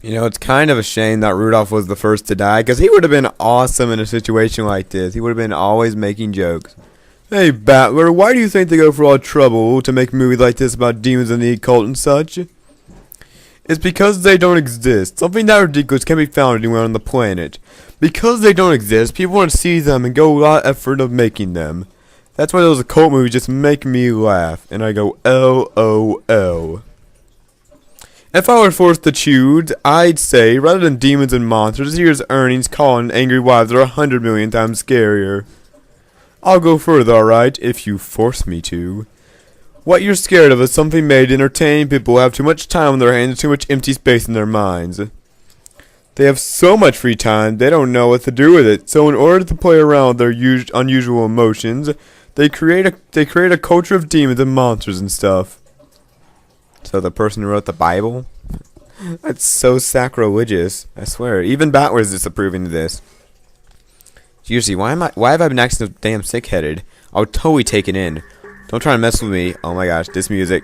You know, it's kind of a shame that Rudolph was the first to die, because he would have been awesome in a situation like this. He would have been always making jokes. Hey, Battler, why do you think they go for all trouble to make movies like this about demons and the occult and such? It's because they don't exist. Something that ridiculous can't be found anywhere on the planet. Because they don't exist, people want to see them and go a lot of effort of making them. That's why those occult movies just make me laugh, and I go LOL. If I were forced to choose, I'd say, rather than demons and monsters, this year's earnings, call and angry wives are 100 million times scarier. I'll go further, alright, if you force me to. What you're scared of is something made to entertain people who have too much time on their hands and too much empty space in their minds. They have so much free time, they don't know what to do with it, so in order to play around with their unusual emotions, they create a culture of demons and monsters and stuff. So the person who wrote the Bible? That's so sacrilegious. I swear. Even Battler is disapproving of this. Seriously, why have I been acting so damn sick-headed? I'll totally take it in. Don't try to mess with me. Oh my gosh, this music.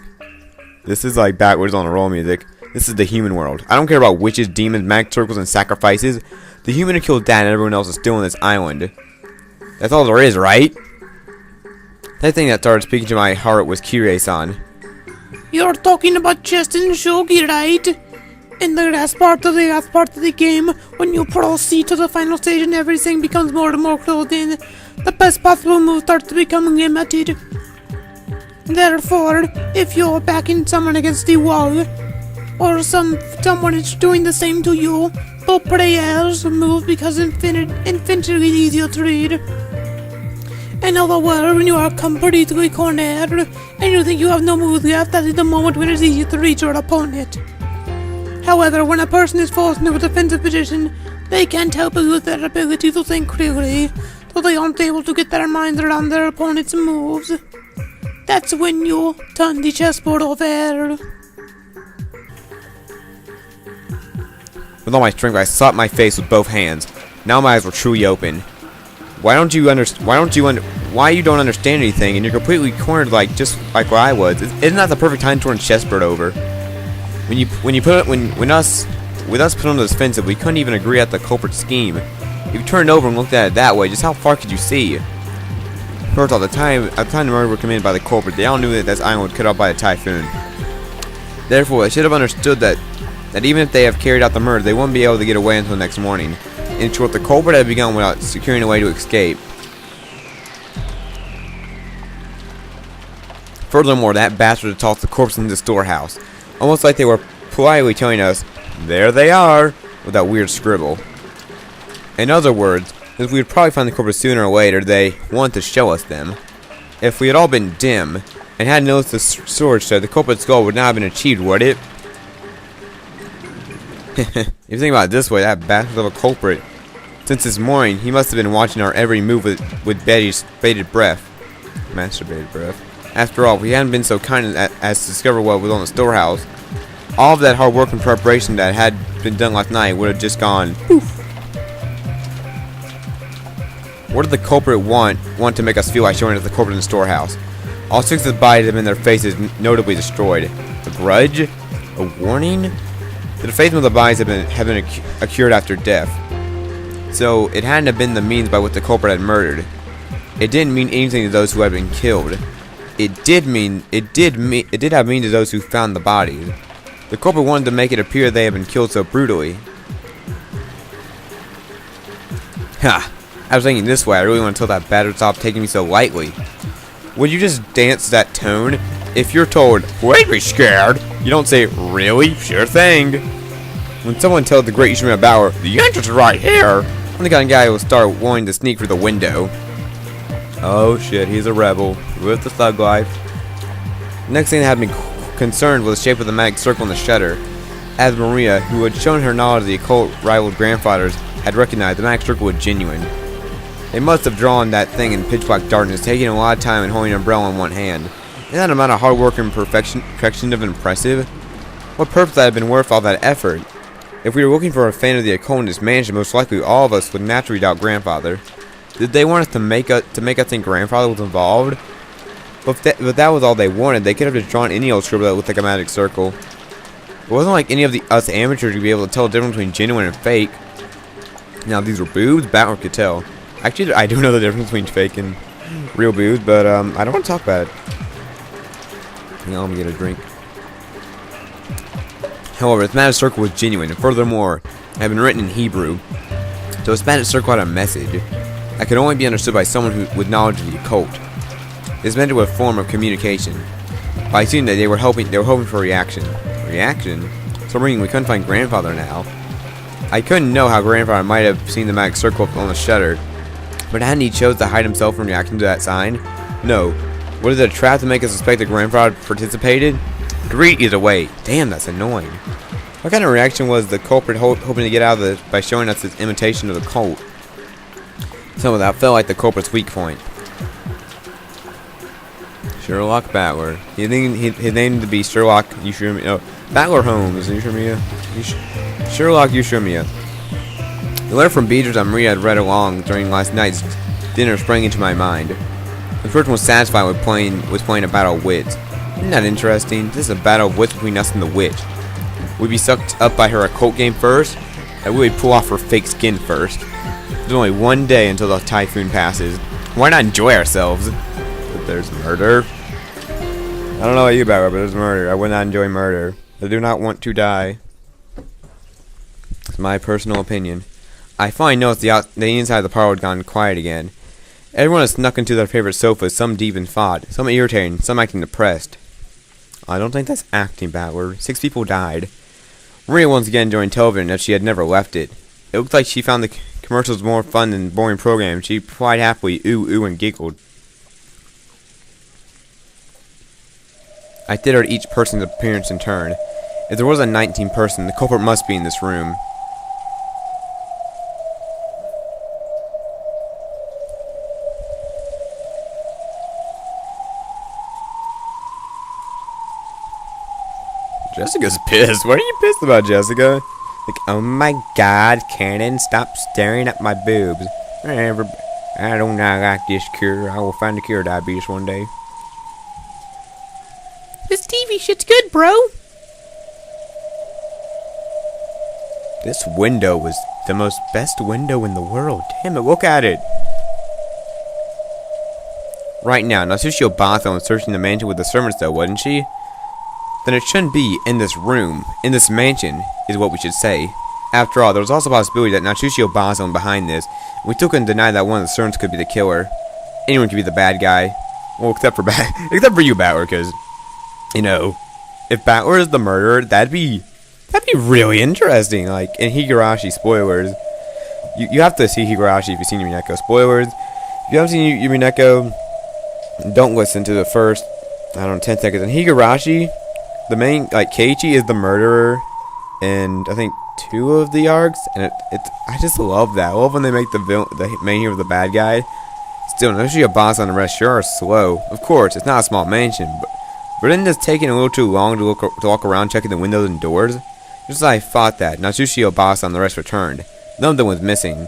This is like Backwards on a Roll music. This is the human world. I don't care about witches, demons, magic circles, and sacrifices. The human who killed Dad and everyone else is still on this island. That's all there is, right? That thing that started speaking to my heart was Kirei-san. You're talking about chest and shogi, right? In the last part of the game, when you proceed to the final stage and everything becomes more and more closed in, the best possible move starts to become limited. Therefore, if you're backing someone against the wall, or someone is doing the same to you, the player's move becomes infinitely easier to read. In other words, when you are completely cornered, and you think you have no moves left, that is the moment when it's easy to reach your opponent. However, when a person is forced into a defensive position, they can't help but lose their ability to think clearly, so they aren't able to get their minds around their opponent's moves. That's when you turn the chessboard over. With all my strength, I slapped my face with both hands. Now my eyes were truly open. Why you don't understand anything, and you're completely cornered just like what I was? Isn't that the perfect time to turn chessboard over? With us put on the defensive, we couldn't even agree at the culprit scheme. If you turned over and looked at it that way, just how far could you see? First off, at the time the murder were committed by the culprit, they all knew that this island was cut off by a typhoon. Therefore, they should have understood that even if they have carried out the murder, they wouldn't be able to get away until the next morning. In short, the culprit had begun without securing a way to escape. Furthermore, that bastard had tossed the corpse into the storehouse, almost like they were politely telling us, "There they are," with that weird scribble. In other words, since we would probably find the corpse sooner or later, they wanted to show us them. If we had all been dim, and hadn't noticed the storage shed, the culprit's skull would not have been achieved, would it? If you think about it this way, that bastard of a culprit, since this morning, he must have been watching our every move with bated breath. Masturbated breath. After all, if he hadn't been so kind as to discover what was on the storehouse, all of that hard work and preparation that had been done last night would have just gone poof. What did the culprit want to make us feel like showing us the culprit in the storehouse? All six of the bodies have been their faces notably destroyed. A grudge? A warning? The defacement of the bodies have been occurred after death. So it hadn't have been the means by which the culprit had murdered. It didn't mean anything to those who had been killed. It did have meaning to those who found the bodies. The culprit wanted to make it appear they had been killed so brutally. Ha! I was thinking this way, I really want to tell that bastard to stop taking me so lightly. Would you just dance that tone? If you're told, "Wait, be scared," you don't say, "Really? Sure thing." When someone tells the great Umineko Battler, "The entrance is right here," I'm the kind of guy who will start wanting to sneak through the window. Oh shit, he's a rebel with the thug life. The next thing that had me concerned was the shape of the magic circle in the shutter. As Maria, who had shown her knowledge of the occult rivaled grandfathers, had recognized the magic circle was genuine. They must have drawn that thing in pitch black darkness, taking a lot of time and holding an umbrella in one hand. Isn't that amount of hard work and perfection of impressive? What purpose that had been worth all that effort? If we were looking for a fan of the occult in this mansion, most likely all of us would naturally doubt grandfather. Did they want us to make us think grandfather was involved? But if that was all they wanted, they could have just drawn any old scribble that looked like a magic circle. It wasn't like any of us amateurs would be able to tell the difference between genuine and fake. Now, these were boobs, Battler could tell. Actually, I do know the difference between fake and real boobs, but I don't want to talk about it. Hang on, let me get a drink. However, this magic circle was genuine, and furthermore, it had been written in Hebrew. So this magic circle had a message that could only be understood by someone with knowledge of the occult. This meant it was a form of communication. By seeing that they were hoping for a reaction. Reaction? So we couldn't find Grandfather now. I couldn't know how Grandfather might have seen the magic circle on the shutter, but hadn't he chose to hide himself in reaction to that sign? No. Was it a trap to make us suspect that Grandfather participated? 3 either way. Damn, that's annoying. What kind of reaction was the culprit hoping to get out of this by showing us his imitation of the cult? Some of that felt like the culprit's weak point. Sherlock Battler. His name to be Sherlock Ushumia. No, Battler Holmes. Ushumia. Sherlock Ushumia. The letter from Beatrice and Maria had read along during last night's dinner sprang into my mind. The first one was satisfied with playing a battle of wits. Isn't that interesting? This is a battle of wits between us and the witch. We'd be sucked up by her occult game first, and we would pull off her fake skin first. There's only one day until the typhoon passes. Why not enjoy ourselves? But there's murder. I don't know about you, Battler, but there's murder. I would not enjoy murder. I do not want to die. It's my personal opinion. I finally noticed the inside of the parlor had gone quiet again. Everyone had snuck into their favorite sofas, some deep in thought, some irritating, some acting depressed. I don't think that's acting, Battler. 6 people died. Maria once again joined television as she had never left it. It looked like she found the commercials more fun than boring programs. She quite happily ooh and giggled. I stared at each person's appearance in turn. If there was a 19th person, the culprit must be in this room. Jessica's pissed. What are you pissed about, Jessica? Like, oh my god, Cannon, stop staring at my boobs. I don't like this cure. I will find a cure of diabetes one day. This TV shit's good, bro. This window was the most best window in the world. Damn it, look at it. Right now, Natsushio Bato was searching the mansion with the servants though, wasn't she? Then it shouldn't be in this room, in this mansion, is what we should say. After all, there was also a possibility that Natsushio Bato was behind this. We still couldn't deny that one of the servants could be the killer. Anyone could be the bad guy. Well, except for you, Battler, because, you know, if Battler is the murderer, that'd be really interesting. Like, in Higurashi, spoilers. You have to see Higurashi if you've seen Umineko. Spoilers. If you haven't seen Umineko, don't listen to the first, 10 seconds. In Higurashi, the main, Keiichi is the murderer in, I think, 2 of the arcs, and I just love that. I love when they make the main hero the bad guy. Still, Natsushio Bato and the rest sure are slow. Of course, it's not a small mansion, but isn't this taking a little too long to walk around checking the windows and doors? Just as I thought that, Natsushio Bato and the rest returned. None of them was missing.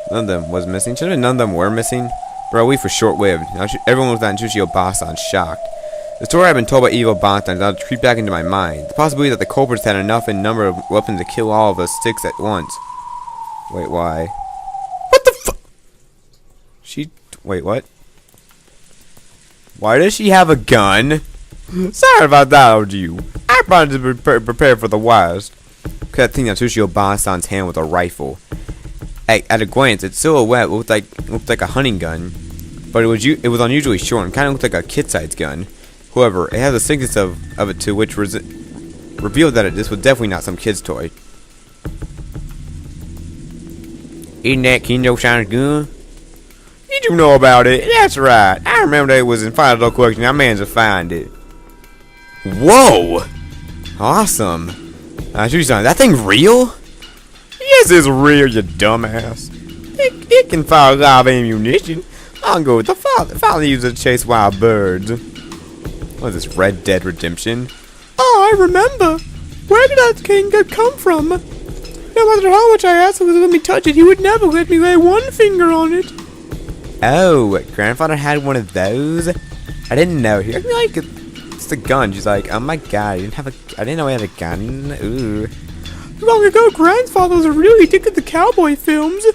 Should have been none of them were missing. But our leave was short-lived. Everyone was at Natsushio Bato shocked. The story I had been told by evil Bantan now creeped back into my mind. The possibility that the culprits had enough in number of weapons to kill all of us 6 at once. Wait, why? What the fu- Wait, what? Why does she have a gun? Sorry about that, old you. I brought to prepare for the worst. Look at that thing Natsushio Basan's hand with a rifle. At a glance, its silhouette looked like a hunting gun, but it was unusually short and kind of looked like a kid-sized gun. However, it has a thickness of it to which revealed that this was definitely not some kid's toy. Isn't that Kendo-san's gun? Did you know about it? That's right. I remember that it was in Final Collection. I managed to find it. Whoa! Awesome. That thing real? Yes, it's real, you dumbass. It can fire live ammunition. I'll go with the father used to chase wild birds. What is this, Red Dead Redemption? Oh, I remember. Where did that king come from? No matter how much I asked him to let me touch it, he would never let me lay one finger on it. Oh, Grandfather had one of those? I didn't know. He acted like the gun. She's like, oh my god, I didn't know he had a gun. Ooh. Long ago, grandfather was really addicted to cowboy films.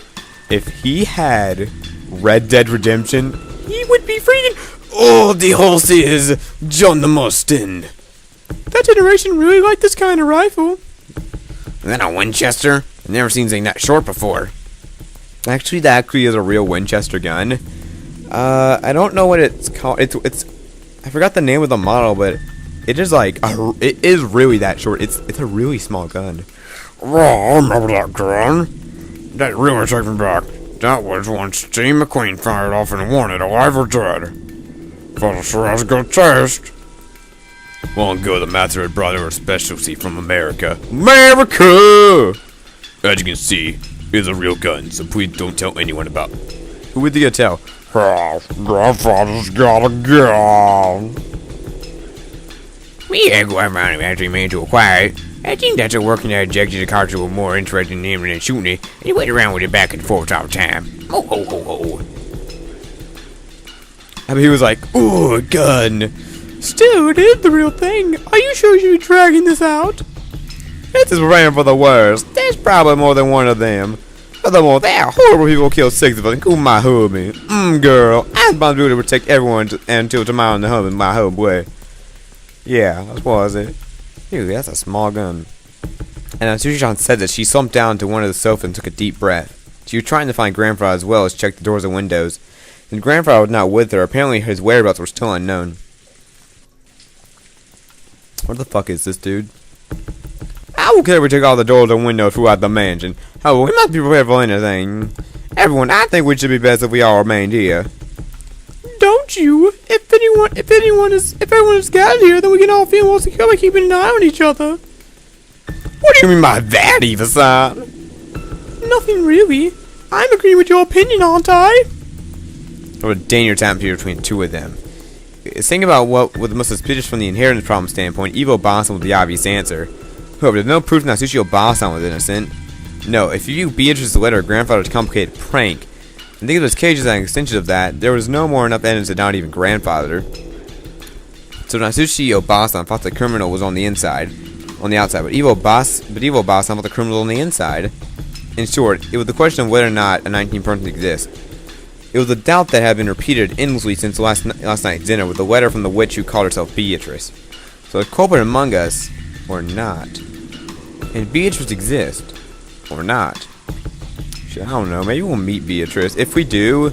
If he had Red Dead Redemption, He would be freaking. oh, the horses, John the Mustang. That generation really liked this kind of rifle. And then a Winchester. I've never seen anything that short before. Actually, that actually is a real Winchester gun. I don't know what it's called. It's I forgot the name of the model, but it is like it is really that short. It's a really small gun. Oh, I remember that gun. That really took me back. That was when Steve McQueen fired off and wanted alive or dead. But it sure has a good taste. Long ago, the Master had brought over a specialty from America. America! As you can see, it's a real gun, so please don't tell anyone about it. Who would you tell? Oh, grandfather's got a gun. We had going around and actually managed to acquire it. I think that's a working that ejected the cartridge was more interested in him than shooting it, and he went around with it back and forth all the time. Ho ho ho ho. I mean, he was like, ooh, a gun. Still, it is the real thing. Are you sure you're dragging this out? This is praying for the worst. There's probably more than one of them. Furthermore, there are horrible people who kill 6 of us, including my hubby. Girl, I'm about to do to protect everyone until tomorrow in the hub in my hubway. Yeah, what was it? Dude, that's a small gun. And Sushi-chan said that she slumped down to one of the sofas and took a deep breath. She was trying to find Grandfather as well as check the doors and windows. And Grandfather was not with her. Apparently his whereabouts were still unknown. What the fuck is this, dude? I will care if we take all the doors and windows throughout the mansion. Oh, we must be prepared for anything. Everyone, I think we should be best if we all remained here. Don't you? If everyone is gathered here, then we can all feel more secure by keeping an eye on each other. What do you mean by that, Eva-san? Nothing really. I'm agreeing with your opinion, aren't I? What a dangerous atmosphere between two of them. Think about what was the most suspicious from the inheritance problem standpoint. Evo Boston was the obvious answer. However, there's no proof that Natsushi Boston was innocent. No, if you view Beatrice's letter or grandfather's complicated prank, and think of those cages as an extension of that, there was no more enough evidence to not even grandfather. So Natsushi Boston thought the criminal was on the outside, but Evo Boston thought the criminal was on the inside. In short, it was the question of whether or not a 19 person exists. It was a doubt that had been repeated endlessly since last night's dinner with the letter from the witch who called herself Beatrice. So the culprit among us, or not. And Beatrice exists, or not. I don't know, maybe we'll meet Beatrice. If we do,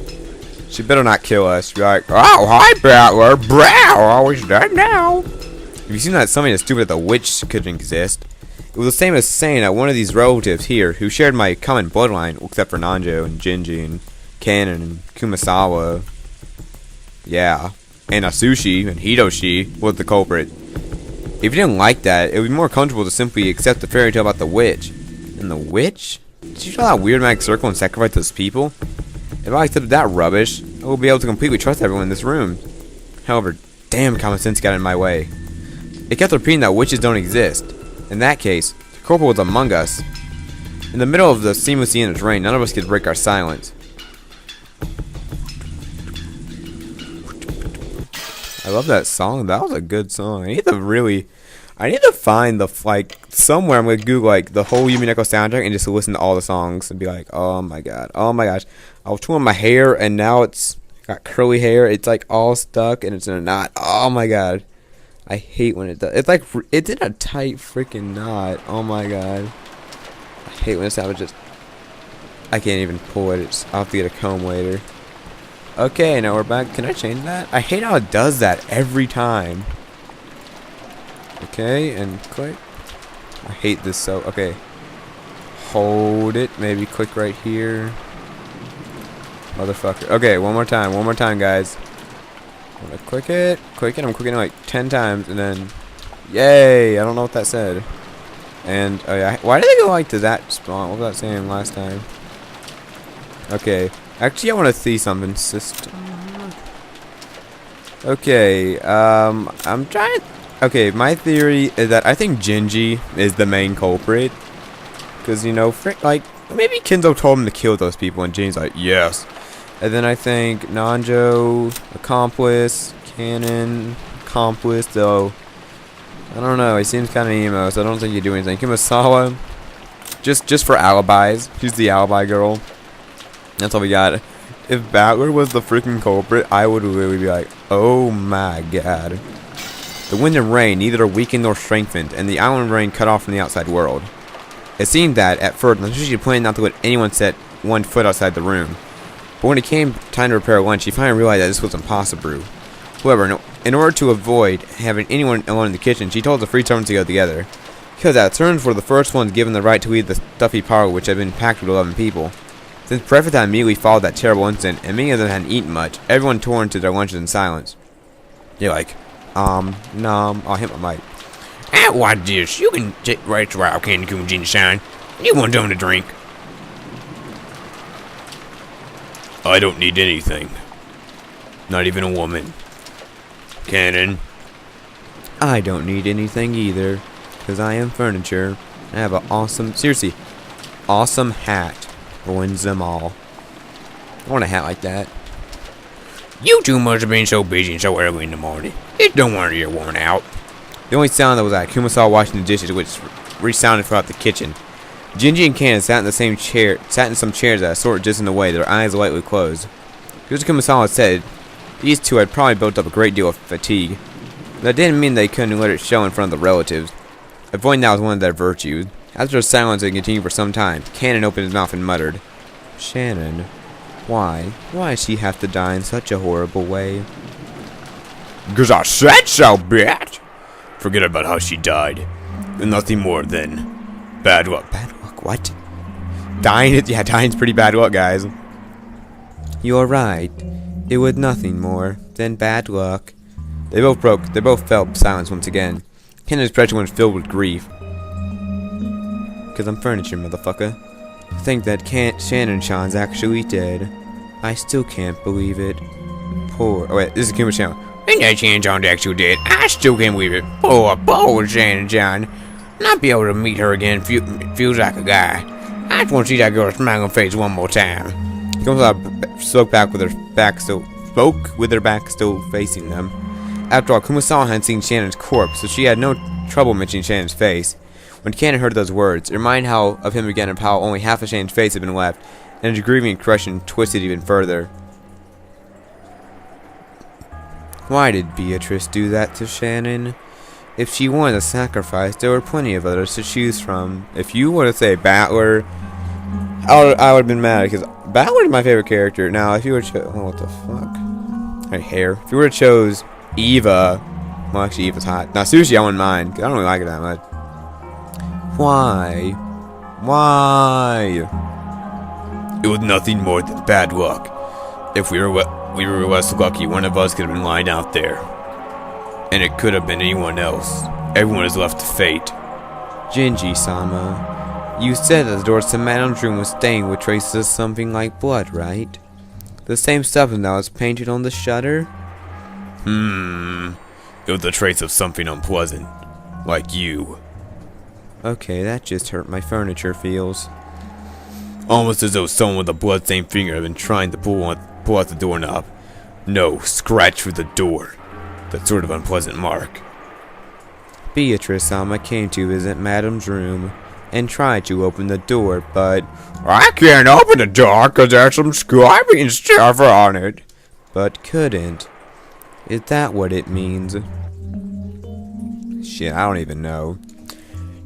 she better not kill us. Be like, oh, hi, Battler, brow, always dead now. Have you seen that something as stupid that the witch couldn't exist? It was the same as saying that one of these relatives here, who shared my common bloodline, except for Nanjo and Jinji and Kanon and Kumasawa, yeah, and Asushi and Hidoshi was the culprit. If you didn't like that, it would be more comfortable to simply accept the fairy tale about the witch. And the witch? Did you draw that weird magic circle and sacrifice those people? If I accepted that rubbish, I would be able to completely trust everyone in this room. However, damn common sense got in my way. It kept repeating that witches don't exist. In that case, the culprit was among us. In the middle of the seamlessly endless rain, none of us could break our silence. I love that song. That was a good song. I need to find somewhere I'm gonna Google the whole Umineko soundtrack and just listen to all the songs and be like, oh my god, oh my gosh. I was twirling my hair and now it's got curly hair. It's all stuck and it's in a knot. Oh my god. I hate when it does. It's in a tight freaking knot. Oh my god. I hate when it's just. I can't even pull it. I'll have to get a comb later. Okay, now we're back. Can I change that? I hate how it does that every time. Okay, and click. I hate this so. Okay. Hold it. Maybe click right here. Motherfucker. Okay, one more time, guys. I'm gonna click it. I'm clicking it 10 times, and then. Yay! I don't know what that said. And, oh yeah. Why did they go to that spawn? What was that saying last time? Okay. Actually, I want to see something. System. Okay. I'm trying. Okay, my theory is that I think Jinji is the main culprit. Because, maybe Kenzo told him to kill those people, and Jinji's like, yes. And then I think Nanjo, accomplice, Canon, accomplice, though. I don't know. He seems kind of emo, so I don't think he'd do anything. Kumasawa, just for alibis. She's the alibi girl. That's all we got. If Battler was the freaking culprit, I would really be like, oh my god. The wind and rain neither are weakened nor strengthened, and the island rain cut off from the outside world. It seemed that, at first, Natsushi planned not to let anyone set 1 foot outside the room. But when it came time to prepare lunch, she finally realized that this was impossible. However, in order to avoid having anyone alone in the kitchen, she told the 3 servants to go together. Because the servants were the first ones given the right to leave the stuffy parlor which had been packed with 11 people. Since breakfast had immediately followed that terrible incident, and many of them hadn't eaten much, everyone tore into their lunches in silence. They're like, nom, I'll hit my mic. Ah, what this? You can take right to our candy coon Jin-san. You want something to drink? I don't need anything. Not even a woman. Cannon. I don't need anything either, because I am furniture. I have an awesome, seriously, awesome hat. Ruins them all. I want a hat like that. You two must have been so busy and so early in the morning. It don't wonder you're worn out. The only sound that was that Kumasawa washing the dishes, which resounded throughout the kitchen. Gingy and Cannon sat in some chairs that sort just in the way, their eyes lightly closed. Just as Kumasawa said, these two had probably built up a great deal of fatigue. That didn't mean they couldn't let it show in front of the relatives. Avoiding that was one of their virtues. After a silence had continued for some time, Cannon opened his mouth and muttered, Shannon, why? Why does she have to die in such a horrible way? 'Cause I said so, bitch! Forget about how she died. And nothing more than bad luck. Bad luck? What? Dying's pretty bad luck, guys. You're right. It was nothing more than bad luck. They both fell silence once again. Cannon's expression was filled with grief. 'Cause I'm furniture, motherfucker. To think that Shannon-chan's actually dead. I still can't believe it. Oh wait, this is Kuma-chan. And that Shan-chan's actually dead. I still can't believe it. Poor Shan-chan. Not be able to meet her again feels like a guy. I just want to see that girl's smiling face one more time. Kumasawa spoke with her back still facing them. After all, Kumasawa had seen Shannon's corpse, so she had no trouble mentioning Shannon's face. When Cannon heard those words, it reminded of him again of how only half of Shannon's face had been left, and his grieving expression twisted even further. Why did Beatrice do that to Shannon? If she wanted a sacrifice, there were plenty of others to choose from. If you were to say Battler, I would have been mad, because Battler is my favorite character. Now, if you were to what the fuck? Her hair. If you were to chose Eva, well, actually, Eva's hot. Now, Sushi, I wouldn't mind, 'cause I don't really like her that much. Why? Why? It was nothing more than bad luck. If we were less lucky, one of us could have been lying out there. And it could have been anyone else. Everyone is left to fate. Gingy-sama, you said that the doors to Madame's room was stained with traces of something like blood, right? The same substance that was painted on the shutter? It was a trace of something unpleasant. Like you. Okay, that just hurt my furniture feels. Almost as though someone with a blood-stained finger had been trying to pull out the doorknob. No, scratch through the door. That sort of unpleasant mark. Beatrice-sama came to visit Madame's room and tried to open the door, but I can't open the door because there's some scribing stuff on it. But couldn't. Is that what it means? Shit, I don't even know.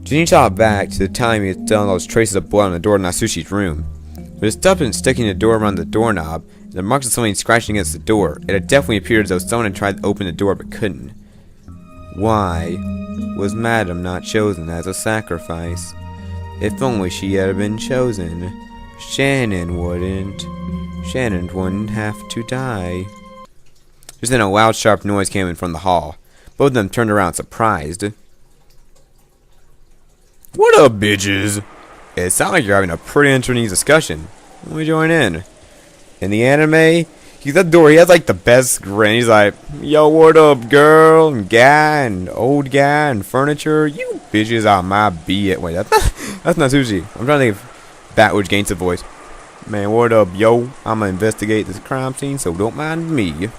Ginny thought back to the time he had done those traces of blood on the door in Natsushi's room. But his stuff had sticking the door around the doorknob, and the marks of something scratching against the door. It had definitely appeared as though someone had tried to open the door but couldn't. Why was Madame not chosen as a sacrifice? If only she had been chosen, Shannon wouldn't have to die. Just then a loud, sharp noise came in from the hall. Both of them turned around, surprised. What up, bitches? It sounds like you're having a pretty interesting discussion. Let me join in. In the anime, he's at the door. He has like the best grin. He's like, yo, what up, girl, and guy, and old guy, and furniture. You bitches are my beat. Wait, that's not Sushi. I'm trying to think if Batwood gains a voice. Man, what up, yo? I'm gonna investigate this crime scene, so don't mind me.